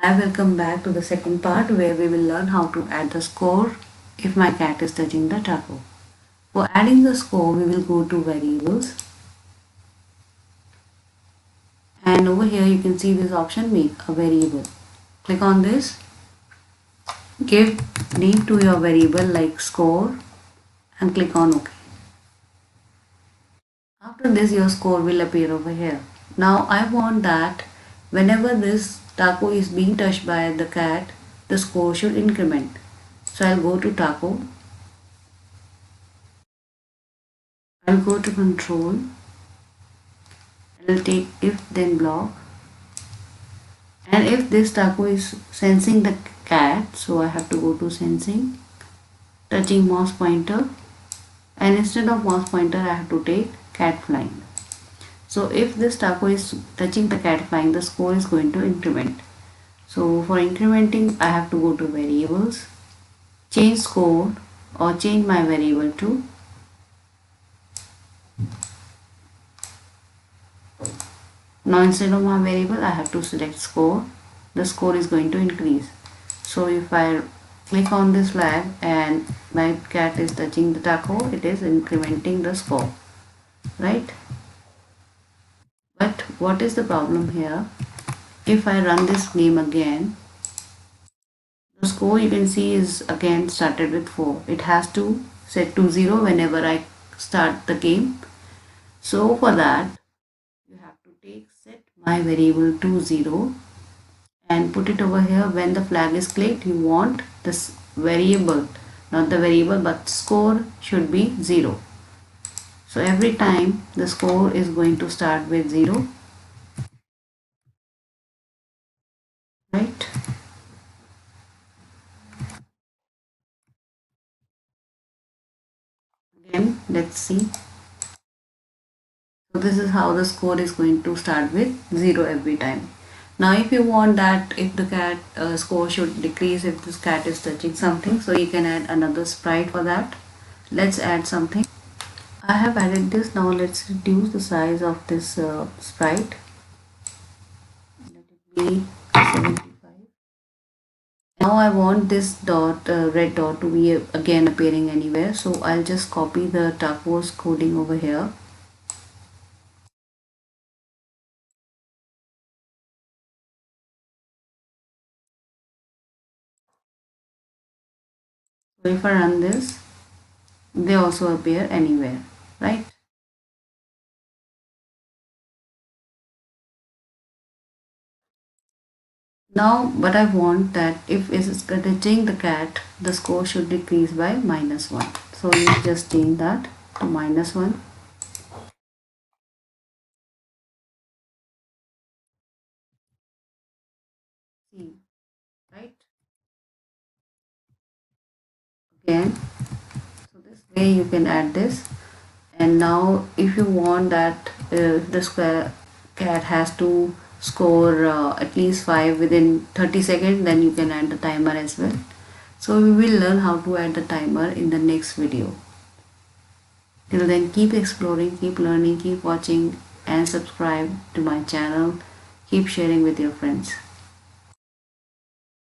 I will come back to the second part where we will learn how to add the score if my cat is touching the taco. For adding the score, we will go to variables, and over here you can see this option, make a variable. Click on this, give name to your variable like score and click on OK. After this your score will appear over here. Now I want that whenever this taco is being touched by the cat, the score should increment. So I'll go to taco, I'll go to control, I'll take if then block, and if this taco is sensing the cat, so I have to go to sensing, touching mouse pointer, and instead of mouse pointer I have to take cat flying. So if this taco is touching the cat flying, the score is going to increment. So for incrementing I have to go to variables, change score or change my variable to now instead of my variable I have to select score. The score is going to increase. So if I click on this flag and my cat is touching the taco, it is incrementing the score, right? But what is the problem here? If I run this game again, the score you can see is again started with 4. It has to set to 0 whenever I start the game. So for that you have to take set my variable to 0 and put it over here. When the flag is clicked, you want this variable, not the variable but score should be 0. So every time the score is going to start with 0, right? Again, let's see. So this is how the score is going to start with 0 every time. Now if you want that if the cat score should decrease if this cat is touching something, so you can add another sprite for that. Let's add something. I have added this. Now let's reduce the size of this sprite. Let it be 75. Now I want this dot, red dot to be again appearing anywhere. So I'll just copy the tacos coding over here. So if I run this, they also appear anywhere, right? Now but I want that if it is touching the cat, the score should decrease by -1. So you just change that to -1. See, right? Again, so this way you can add this. And now if you want that the square cat has to score at least 5 within 30 seconds, then you can add the timer as well. So we will learn how to add the timer in the next video. Till then, keep exploring, keep learning, keep watching and subscribe to my channel. Keep sharing with your friends.